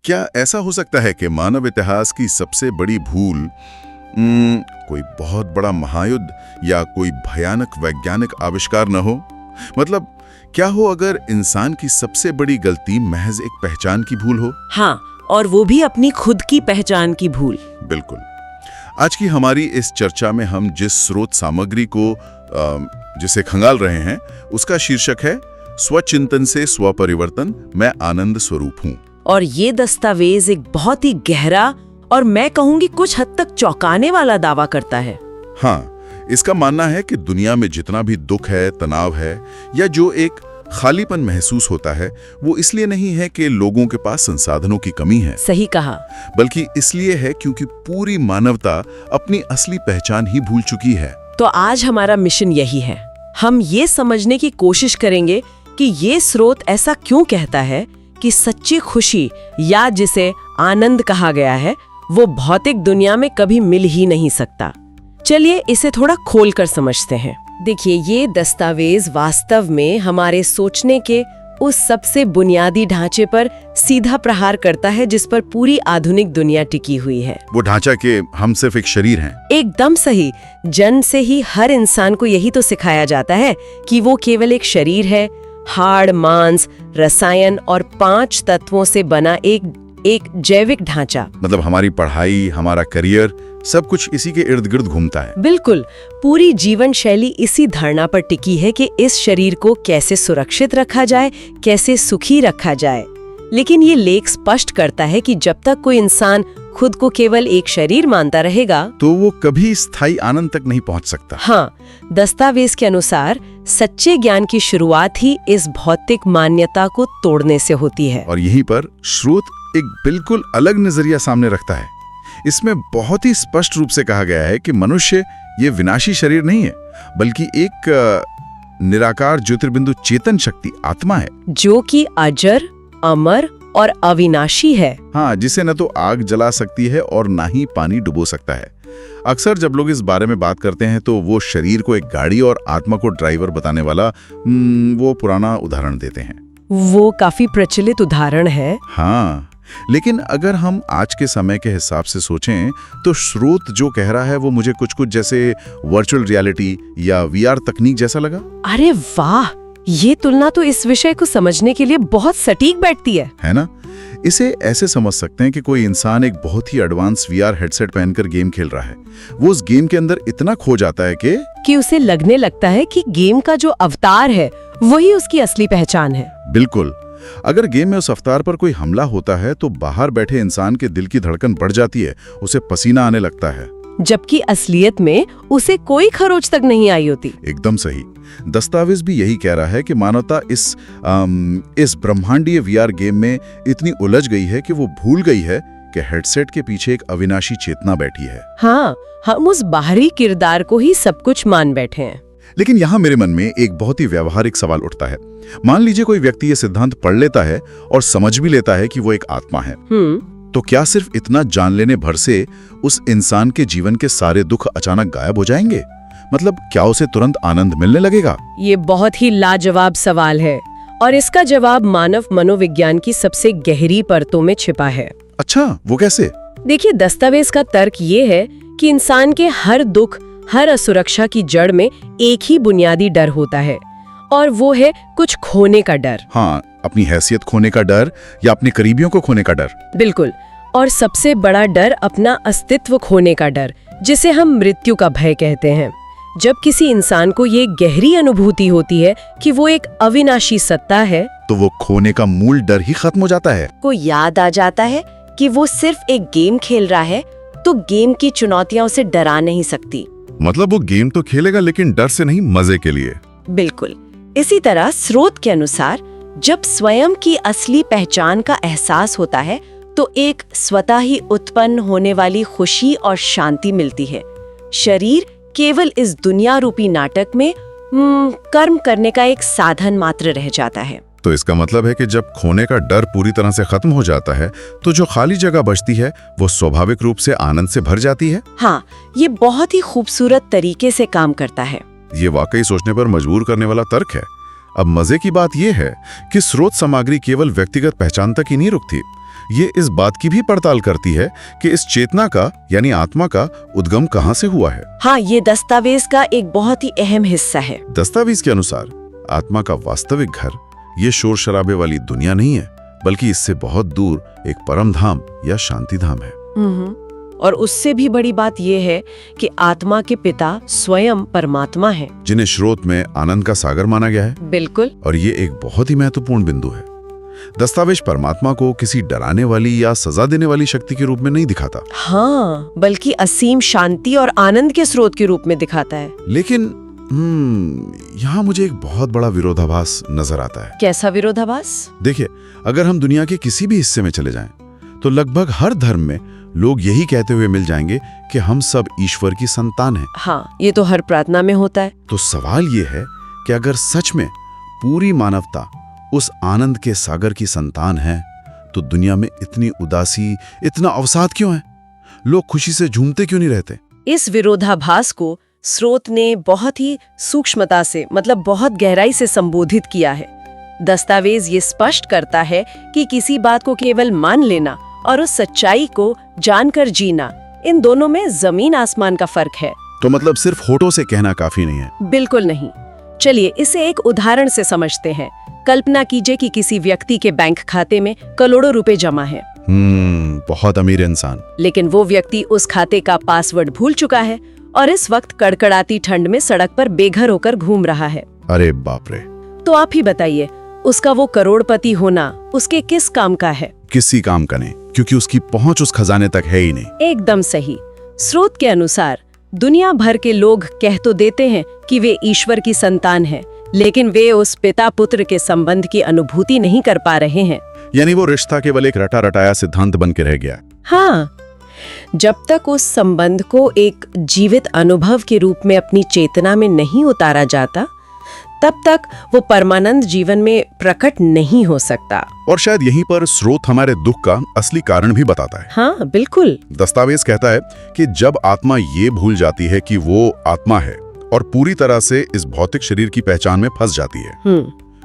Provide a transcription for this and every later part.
क्या ऐसा हो सकता है कि मानव इतिहास की सबसे बड़ी भूल कोई बहुत बड़ा महायुद्ध या कोई भयानक वैज्ञानिक आविष्कार न हो? मतलब क्या हो अगर इंसान की सबसे बड़ी गलती महज एक पहचान की भूल हो? हाँ, और वो भी अपनी खुद की पहचान की भूल। बिल्कुल। आज की हमारी इस चर्चा में हम जिस स्रोत सामग्री को जिसे खंगाल रहे हैं उसका शीर्षक है स्वचिंतन से स्वपरिवर्तन, मैं आनंद स्वरूप हूं। और ये दस्तावेज एक बहुत ही गहरा और मैं कहूंगी कुछ हद तक चौंकाने वाला दावा करता है। हाँ, इसका मानना है कि दुनिया में जितना भी दुख है, तनाव है या जो एक खालीपन महसूस होता है, वो इसलिए नहीं है कि लोगों के पास संसाधनों की कमी है। सही कहा। बल्कि इसलिए है क्योंकि पूरी मानवता अपनी असली पहचान ही भूल चुकी है। तो आज हमारा मिशन यही है, हम ये समझने की कोशिश करेंगे कि ये स्रोत ऐसा क्यों कहता है कि सच्ची खुशी या जिसे आनंद कहा गया है वो भौतिक दुनिया में कभी मिल ही नहीं सकता। चलिए इसे थोड़ा खोल कर समझते हैं। देखिए, ये दस्तावेज वास्तव में हमारे सोचने के उस सबसे बुनियादी ढांचे पर सीधा प्रहार करता है जिस पर पूरी आधुनिक दुनिया टिकी हुई है। वो ढांचा कि हम सिर्फ एक शरीर हैं। एकदम सही। जन्म से ही हर इंसान को यही तो सिखाया जाता है कि वो केवल एक शरीर है, हाड़, मांस, रसायन और 5 तत्वों से बना एक जैविक ढांचा। मतलब हमारी पढ़ाई, हमारा करियर, सब कुछ इसी के इर्द गिर्द घूमता है। बिल्कुल, पूरी जीवन शैली इसी धारणा पर टिकी है कि इस शरीर को कैसे सुरक्षित रखा जाए, कैसे सुखी रखा जाए। लेकिन ये लेख स्पष्ट करता है कि जब तक कोई इंसान खुद को केवल एक शरीर मानता रहेगा तो वो कभी स्थायी आनंद तक नहीं पहुंच सकता। हाँ, दस्तावेज के अनुसार सच्चे ज्ञान की शुरुआत ही इस भौतिक मान्यता को तोड़ने से होती है। और यहीं पर स्रोत एक बिल्कुल अलग नजरिया सामने रखता है। इसमें बहुत ही स्पष्ट रूप से कहा गया है कि मनुष्य ये विनाशी शरीर नहीं है, बल्कि एक निराकार ज्योतिर्बिंदु चेतन शक्ति आत्मा है, जो कि अजर, अमर और अविनाशी है। हाँ, जिसे न तो आग जला सकती है और ना ही पानी डुबो सकता है। अक्सर जब लोग इस बारे में बात करते हैं तो वो शरीर को एक गाड़ी और आत्मा को ड्राइवर बताने वाला वो पुराना उदाहरण देते हैं। वो काफी प्रचलित उदाहरण है। हाँ, लेकिन अगर हम आज के समय के हिसाब से सोचें तो स्रोत जो कह रहा है वो मुझे कुछ जैसे वर्चुअल रियलिटी या VR तकनीक जैसा लगा। अरे वाह, ये तुलना तो इस विषय को समझने के लिए बहुत सटीक बैठती है ना? इसे ऐसे समझ सकते हैं कि कोई इंसान एक बहुत ही एडवांस VR हेडसेट पहनकर गेम खेल रहा है। वो उस गेम के अंदर इतना खो जाता है कि उसे लगने लगता है कि गेम का जो अवतार है वही उसकी असली पहचान है। बिल्कुल। अगर गेम में उस अवतार पर कोई हमला होता है तो बाहर बैठे इंसान के दिल की धड़कन बढ़ जाती है, उसे पसीना आने लगता है, जबकि असलियत में उसे कोई खरोच तक नहीं आई होती। एकदम सही। दस्तावेज भी यही कह रहा है कि मानवता इस ब्रह्मांडीय VR गेम में इतनी उलझ गई है कि वो भूल गई है कि हेडसेट के पीछे एक अविनाशी चेतना बैठी है। हाँ, हम उस बाहरी किरदार को ही सब कुछ मान बैठे हैं। लेकिन यहाँ मेरे मन में एक बहुत ही व्यावहारिक सवाल उठता है। मान लीजिए कोई व्यक्ति ये सिद्धांत पढ़ लेता है और समझ भी लेता है कि वो एक आत्मा है, तो क्या सिर्फ इतना जान लेने भर से उस इंसान के जीवन के सारे दुख अचानक गायब हो जाएंगे? मतलब क्या उसे तुरंत आनंद मिलने लगेगा? ये बहुत ही लाजवाब सवाल है और इसका जवाब मानव मनोविज्ञान की सबसे गहरी परतों में छिपा है। अच्छा, वो कैसे? देखिए, दस्तावेज का तर्क ये है कि इंसान के हर दुख, हर असुरक्षा की जड़ में एक ही बुनियादी डर होता है और वो है कुछ खोने का डर। हाँ, अपनी हैसियत खोने का डर या अपने करीबियों को खोने का डर। बिल्कुल। और सबसे बड़ा डर अपना अस्तित्व खोने का डर, जिसे हम मृत्यु का भय कहते हैं। जब किसी इंसान को ये गहरी अनुभूति होती है कि वो एक अविनाशी सत्ता है, तो वो खोने का मूल डर ही खत्म हो जाता है। को याद आ जाता है कि वो सिर्फ एक गेम खेल रहा है, तो गेम की चुनौतियां उसे डरा नहीं सकती। मतलब वो गेम तो खेलेगा लेकिन डर से नहीं, मजे के लिए। बिल्कुल। इसी तरह स्रोत के अनुसार जब स्वयं की असली पहचान का एहसास होता है तो एक स्वतः ही उत्पन्न होने वाली खुशी और शांति मिलती है। शरीर केवल इस दुनिया रूपी नाटक में कर्म करने का एक साधन मात्र रह जाता है। तो इसका मतलब है कि जब खोने का डर पूरी तरह से खत्म हो जाता है तो जो खाली जगह बचती है वो स्वाभाविक रूप से आनंद से भर जाती है। हाँ, ये बहुत ही खूबसूरत तरीके से काम करता है। ये वाकई सोचने पर मजबूर करने वाला तर्क है। अब मजे की बात यह है कि स्रोत सामग्री केवल व्यक्तिगत पहचान तक ही नहीं रुकती। ये इस बात की भी पड़ताल करती है कि इस चेतना का यानी आत्मा का उद्गम कहाँ से हुआ है। हाँ, ये दस्तावेज का एक बहुत ही अहम हिस्सा है। दस्तावेज के अनुसार आत्मा का वास्तविक घर ये शोर शराबे वाली दुनिया नहीं है, बल्कि इससे बहुत दूर एक परम धाम या शांति धाम है। और उससे भी बड़ी बात यह है कि आत्मा के पिता स्वयं परमात्मा हैं, जिन्हें स्रोत में आनंद का सागर माना गया है। बिल्कुल। और ये एक बहुत ही महत्वपूर्ण बिंदु है। दस्तावेज परमात्मा को किसी डराने वाली या सजा देने वाली शक्ति के रूप में नहीं दिखाता। हाँ, बल्कि असीम शांति और आनंद के स्रोत के रूप में दिखाता है। लेकिन यहाँ मुझे एक बहुत बड़ा विरोधाभास नजर आता है। कैसा विरोधाभास? देखिए, अगर हम दुनिया के किसी भी हिस्से में चले जाएं, तो लगभग हर धर्म में लोग यही कहते हुए मिल जाएंगे कि हम सब ईश्वर की संतान हैं। हाँ, ये तो हर प्रार्थना में होता है। तो सवाल ये है कि अगर सच में पूरी मानवता उस आनंद के सागर की संतान है, तो दुनिया में इतनी उदासी, इतना अवसाद क्यों है? लोग खुशी से झूमते क्यों नहीं रहते? इस विरोधाभास को स्रोत ने बहुत ही सूक्ष्मता से, मतलब बहुत गहराई से संबोधित किया है। दस्तावेज ये स्पष्ट करता है कि किसी बात को केवल मान लेना और उस सच्चाई को जानकर जीना, इन दोनों में जमीन आसमान का फर्क है। तो मतलब सिर्फ होठों से कहना काफी नहीं है? बिल्कुल नहीं। चलिए इसे एक उदाहरण से समझते हैं। कल्पना कीजिए कि किसी व्यक्ति के बैंक खाते में करोड़ों रुपए जमा हैं। बहुत अमीर इंसान। लेकिन वो व्यक्ति उस खाते का पासवर्ड भूल चुका है और इस वक्त कड़कड़ाती ठंड में सड़क पर बेघर होकर घूम रहा है। अरे बाप रे! तो आप ही बताइए, उसका वो करोड़पति होना उसके किस काम का है? किसी काम का नहीं, क्योंकि उसकी पहुंच उस खजाने तक है ही नहीं। एकदम सही। स्रोत के अनुसार दुनिया भर के लोग कह तो देते हैं कि वे ईश्वर की संतान हैं, लेकिन वे उस पिता पुत्र के संबंध की अनुभूति नहीं कर पा रहे हैं। यानी वो रिश्ता केवल एक रटा रटाया सिद्धांत बन के रह गया। हाँ, जब तक उस संबंध को एक जीवित अनुभव के रूप में अपनी चेतना में नहीं उतारा जाता, तब तक वो परमानंद जीवन में प्रकट नहीं हो सकता। और शायद यहीं पर स्रोत हमारे दुख का असली कारण भी बताता है। हाँ, बिल्कुल। दस्तावेज कहता है कि जब आत्मा ये भूल जाती है कि वो आत्मा है और पूरी तरह से इस भौतिक शरीर की पहचान में फंस जाती है,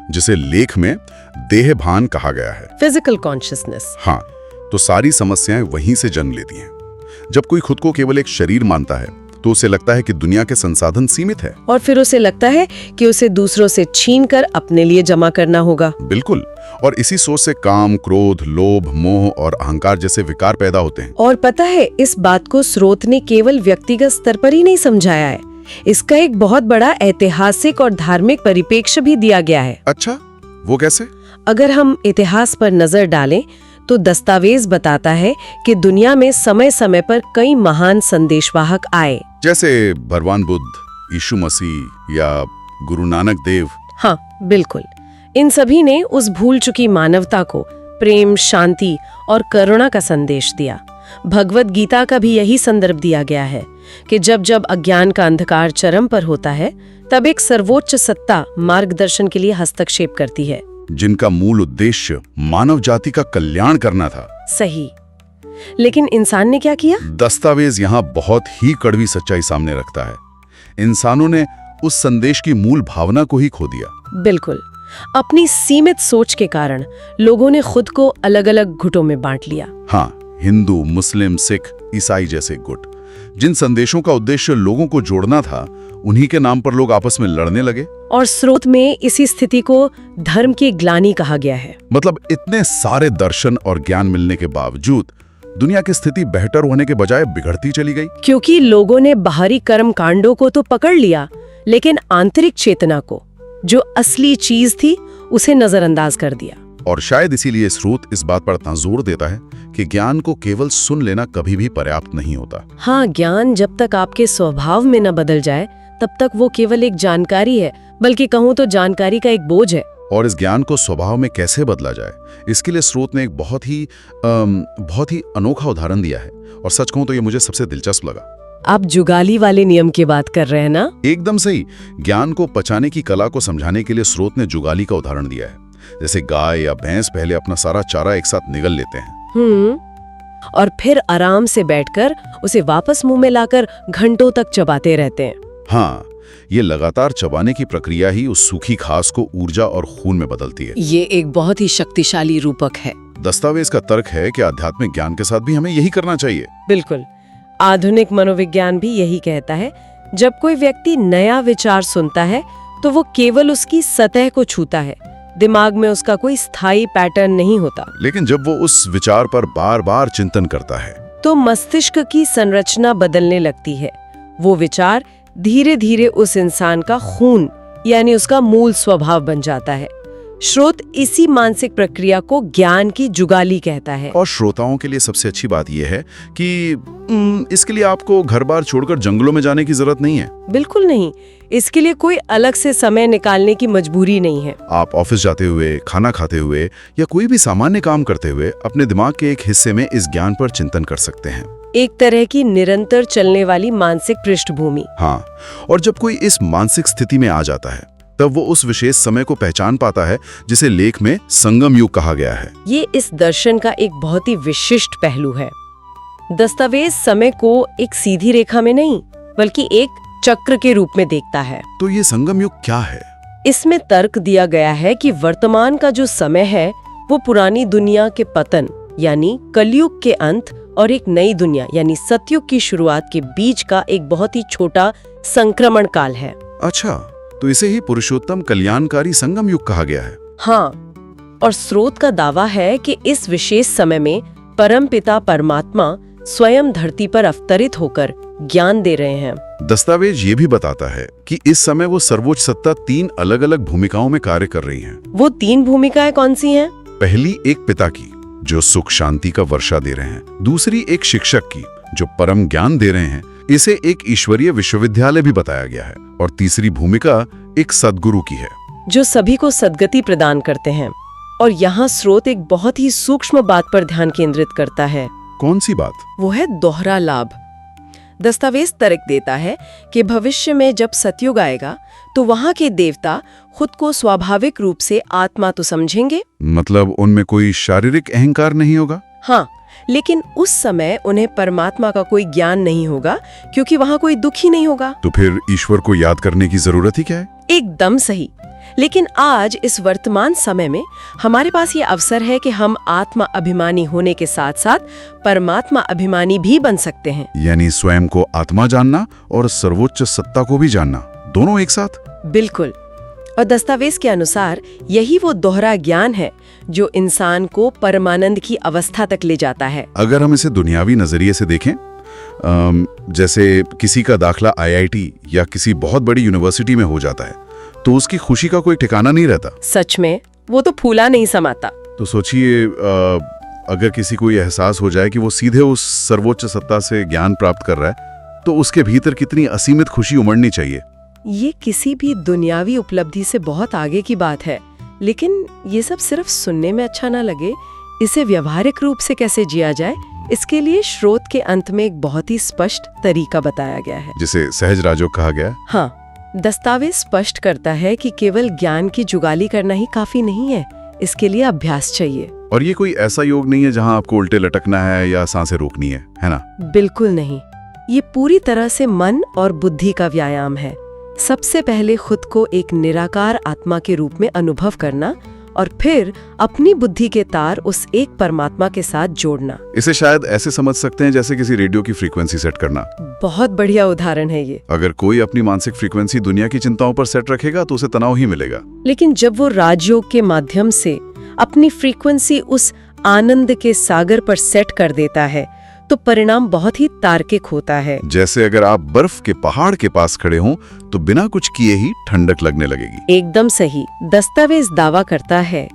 जिसे लेख में देह भान कहा गया है, फिजिकल कॉन्शियसनेस। हाँ, तो सारी समस्याएं वहीं से जन्म लेती हैं। जब कोई खुद को केवल एक शरीर मानता है, तो उसे लगता है कि दुनिया के संसाधन सीमित है, और फिर उसे लगता है कि उसे दूसरों से छीनकर अपने लिए जमा करना होगा। बिल्कुल। और इसी सोच से काम, क्रोध, लोभ, मोह और अहंकार जैसे विकार पैदा होते हैं। और पता है, इस बात को स्रोत ने केवल व्यक्तिगत स्तर पर ही नहीं समझाया है, इसका एक बहुत बड़ा ऐतिहासिक और धार्मिक परिप्रेक्ष्य भी दिया गया है। अच्छा, वो कैसे? अगर हम इतिहास पर नजर डालें तो दस्तावेज बताता है कि दुनिया में समय समय पर कई महान संदेशवाहक आए, जैसे भगवान बुद्ध, यीशु मसीह या गुरु नानक देव। हाँ, बिल्कुल। इन सभी ने उस भूल चुकी मानवता को प्रेम, शांति और करुणा का संदेश दिया। भगवत गीता का भी यही संदर्भ दिया गया है कि जब जब अज्ञान का अंधकार चरम पर होता है, तब एक सर्वोच्च सत्ता मार्गदर्शन के लिए हस्तक्षेप करती है, जिनका मूल उद्देश्य मानव जाति का कल्याण करना था। सही। लेकिन इंसान ने क्या किया? दस्तावेज यहाँ बहुत ही कड़वी सच्चाई सामने रखता है। इंसानों ने उस संदेश की मूल भावना को ही खो दिया। बिल्कुल। अपनी सीमित सोच के कारण लोगों ने खुद को अलग अलग गुटों में बांट लिया। हाँ, हिंदू, मुस्लिम, सिख, ईसाई जैसे गुट। जिन संदेशों का उद्देश्य लोगों को जोड़ना था, उन्हीं के नाम पर लोग आपस में लड़ने लगे। और स्रोत में इसी स्थिति को धर्म की ग्लानि कहा गया है। मतलब इतने सारे दर्शन और ज्ञान मिलने के बावजूद दुनिया की स्थिति बेहतर होने के बजाय बिगड़ती चली गई। क्योंकि लोगों ने बाहरी कर्म कांडों को तो पकड़ लिया, लेकिन आंतरिक चेतना को, जो असली चीज थी, उसे नजरअंदाज कर दिया। और शायद इसीलिए स्रोत इस बात पर इतना जोर देता है कि ज्ञान को केवल सुन लेना कभी भी पर्याप्त नहीं होता। हाँ, ज्ञान जब तक आपके स्वभाव में न बदल जाए, तब तक वो केवल एक जानकारी है, बल्कि कहूँ तो जानकारी का एक बोझ है। और इस ज्ञान को स्वभाव में कैसे बदला जाए, इसके लिए स्रोत ने एक बहुत ही अनोखा उदाहरण दिया है। और सच कहूँ तो ये मुझे सबसे दिलचस्प लगा। आप जुगाली वाले नियम की बात कर रहे हैं ना? एकदम सही। ज्ञान को पचाने की कला को समझाने के लिए स्रोत ने जुगाली का उदाहरण दिया है। जैसे गाय या भैंस पहले अपना सारा चारा एक साथ निगल लेते हैं, और फिर आराम से बैठकर उसे वापस मुंह में लाकर घंटों तक चबाते रहते हैं। हाँ, ये लगातार चबाने की प्रक्रिया ही उस सूखी घास को ऊर्जा और खून में बदलती है। ये एक बहुत ही शक्तिशाली रूपक है। दस्तावेज का तर्क है कि आध्यात्मिक ज्ञान के साथ भी हमें यही करना चाहिए। बिल्कुल, आधुनिक मनोविज्ञान भी यही कहता है। जब कोई व्यक्ति नया विचार सुनता है तो वो केवल उसकी सतह को छूता है, दिमाग में उसका कोई स्थायी पैटर्न नहीं होता। लेकिन जब वो उस विचार पर बार बार चिंतन करता है तो मस्तिष्क की संरचना बदलने लगती है। वो विचार धीरे धीरे उस इंसान का खून यानी उसका मूल स्वभाव बन जाता है। स्रोत इसी मानसिक प्रक्रिया को ज्ञान की जुगाली कहता है। और श्रोताओं के लिए सबसे अच्छी बात यह है कि इसके लिए आपको घर बार छोड़कर जंगलों में जाने की जरूरत नहीं है। बिल्कुल नहीं, इसके लिए कोई अलग से समय निकालने की मजबूरी नहीं है। आप ऑफिस जाते हुए, खाना खाते हुए या कोई भी सामान्य काम करते हुए अपने दिमाग के एक हिस्से में इस ज्ञान पर चिंतन कर सकते हैं। एक तरह की निरंतर चलने वाली मानसिक पृष्ठभूमि। हाँ, और जब कोई इस मानसिक स्थिति में आ जाता है तब वो उस विशेष समय को पहचान पाता है जिसे लेख में संगम युग कहा गया है। ये इस दर्शन का एक बहुत ही विशिष्ट पहलू है। दस्तावेज समय को एक सीधी रेखा में नहीं बल्कि एक चक्र के रूप में देखता है। तो ये संगम युग क्या है? इसमें तर्क दिया गया है कि वर्तमान का जो समय है वो पुरानी दुनिया के पतन यानी कलयुग के अंत और एक नई दुनिया यानी सतयुग की शुरुआत के बीच का एक बहुत ही छोटा संक्रमण काल है। अच्छा, तो इसे ही पुरुषोत्तम कल्याणकारी संगम युग कहा गया है। हाँ, और स्रोत का दावा है कि इस विशेष समय में परमपिता परमात्मा स्वयं धरती पर अवतरित होकर ज्ञान दे रहे हैं। दस्तावेज ये भी बताता है कि इस समय वो सर्वोच्च सत्ता 3 अलग-अलग भूमिकाओं में कार्य कर रही है। वो 3 भूमिकाएं कौन सी हैं? पहली एक पिता की, जो सुख शांति का वर्षा दे रहे हैं। दूसरी एक शिक्षक की, जो परम ज्ञान दे रहे हैं। इसे एक ईश्वरीय विश्वविद्यालय भी बताया गया है। और तीसरी भूमिका एक सद्गुरु की है, जो सभी को सद्गति प्रदान करते हैं। और यहाँ स्रोत एक बहुत ही सूक्ष्म बात पर ध्यान केंद्रित करता है। कौन सी बात? वो है दोहरा लाभ। दस्तावेज तर्क देता है कि भविष्य में जब सतयुग आएगा तो वहाँ के देवता खुद को स्वाभाविक रूप से आत्मा तो समझेंगे, मतलब उनमें कोई शारीरिक अहंकार नहीं होगा। हाँ, लेकिन उस समय उन्हें परमात्मा का कोई ज्ञान नहीं होगा क्योंकि वहाँ कोई दुख ही नहीं होगा। तो फिर ईश्वर को याद करने की जरूरत ही क्या है? एकदम सही। लेकिन आज इस वर्तमान समय में हमारे पास ये अवसर है कि हम आत्मा अभिमानी होने के साथ साथ परमात्मा अभिमानी भी बन सकते हैं। यानी स्वयं को आत्मा जानना और सर्वोच्च सत्ता को भी जानना, दोनों एक साथ। बिल्कुल। और दस्तावेज के अनुसार यही वो दोहरा ज्ञान है जो इंसान को परमानंद की अवस्था तक ले जाता है। अगर हम इसे दुनियावी नजरिए से देखें, जैसे किसी का दाखला IIT या किसी बहुत बड़ी यूनिवर्सिटी में हो जाता है तो उसकी खुशी का कोई ठिकाना नहीं रहता। सच में, वो तो फूला नहीं समाता। तो सोचिए, अगर किसी को यह एहसास हो जाए कि वो सीधे उस सर्वोच्च सत्ता से ज्ञान प्राप्त कर रहा है तो उसके भीतर कितनी असीमित खुशी उमड़नी चाहिए। ये किसी भी दुनियावी उपलब्धि से बहुत आगे की बात है। लेकिन ये सब सिर्फ सुनने में अच्छा ना लगे, इसे व्यवहारिक रूप से कैसे जिया जाए, इसके लिए स्रोत के अंत में एक बहुत ही स्पष्ट तरीका बताया गया है, जिसे सहज राजयोग कहा गया। हाँ, दस्तावेज स्पष्ट करता है कि केवल ज्ञान की जुगाली करना ही काफी नहीं है, इसके लिए अभ्यास चाहिए। और ये कोई ऐसा योग नहीं है जहां आपको उल्टे लटकना है या सांसें रोकनी है ना? बिल्कुल नहीं। ये पूरी तरह से मन और बुद्धि का व्यायाम है। सबसे पहले खुद को एक निराकार आत्मा के रूप में अनुभव करना और फिर अपनी बुद्धि के तार उस एक परमात्मा के साथ जोड़ना। इसे शायद ऐसे समझ सकते हैं जैसे किसी रेडियो की फ्रीक्वेंसी सेट करना। बहुत बढ़िया उदाहरण है ये। अगर कोई अपनी मानसिक फ्रीक्वेंसी दुनिया की चिंताओं पर सेट रखेगा तो उसे तनाव ही मिलेगा। लेकिन जब वो राजयोग के माध्यम से अपनी फ्रीक्वेंसी उस आनंद के सागर पर सेट कर देता है तो परिणाम बहुत ही तार्किक होता है। जैसे अगर आप बर्फ के पहाड़ के पास खड़े हों तो बिना कुछ किए ही ठंडक लगने लगेगी। एकदम सही। दस्तावेज दावा करता है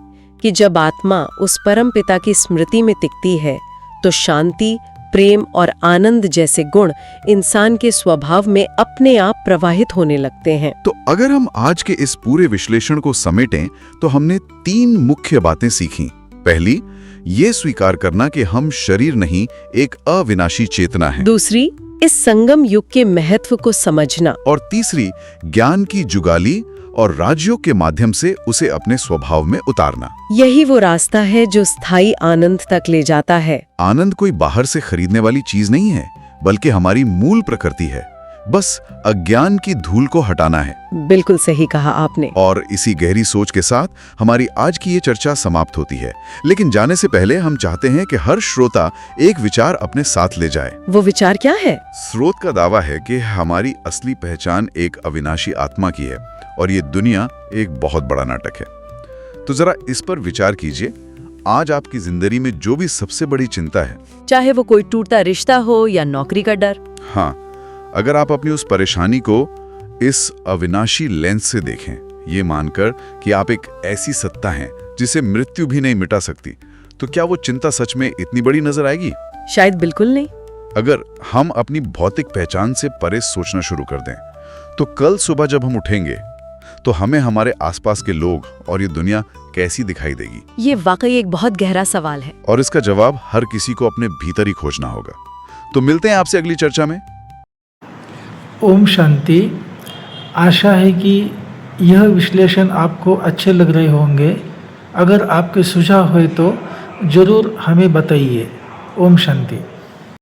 कि जब आत्मा उस परम पिता की स्मृति में टिकती है तो शांति, प्रेम और आनंद जैसे गुण इंसान के स्वभाव में अपने आप प्रवाहित होने लगते हैं। तो अगर हम आज के इस पूरे विश्लेषण को समेटें तो हमने 3 मुख्य बातें सीखी। पहली, ये स्वीकार करना कि हम शरीर नहीं, एक अविनाशी चेतना है। दूसरी, इस संगम युग के महत्व को समझना। और तीसरी, ज्ञान की जुगाली और राजयोग के माध्यम से उसे अपने स्वभाव में उतारना। यही वो रास्ता है जो स्थायी आनंद तक ले जाता है। आनंद कोई बाहर से खरीदने वाली चीज नहीं है, बल्कि हमारी मूल प्रकृति है, बस अज्ञान की धूल को हटाना है। बिल्कुल सही कहा आपने। और इसी गहरी सोच के साथ हमारी आज की ये चर्चा समाप्त होती है। लेकिन जाने से पहले हम चाहते हैं कि हर श्रोता एक विचार अपने साथ ले जाए। वो विचार क्या है? स्रोत का दावा है कि हमारी असली पहचान एक अविनाशी आत्मा की है और ये दुनिया एक बहुत बड़ा नाटक है। तो जरा इस पर विचार कीजिए। आज आपकी जिंदगी में जो भी सबसे बड़ी चिंता है, चाहे वो कोई टूटता रिश्ता हो या नौकरी का डर, हाँ, अगर आप अपनी उस परेशानी को इस अविनाशी लेंस से देखें, ये मानकर कि आप एक ऐसी सत्ता हैं जिसे मृत्यु भी नहीं मिटा सकती, तो क्या वो चिंता सच में इतनी बड़ी नजर आएगी? शायद बिल्कुल नहीं। अगर हम अपनी भौतिक पहचान से परे सोचना शुरू कर दें, तो कल सुबह जब हम उठेंगे तो हमें हमारे आसपास के लोग और ये दुनिया कैसी दिखाई देगी? ये वाकई एक बहुत गहरा सवाल है और इसका जवाब हर किसी को अपने भीतर ही खोजना होगा। तो मिलते हैं आपसे अगली चर्चा में। ओम शांति। आशा है कि यह विश्लेषण आपको अच्छे लग रहे होंगे। अगर आपके सुझाव हुए तो ज़रूर हमें बताइए। ओम शांति।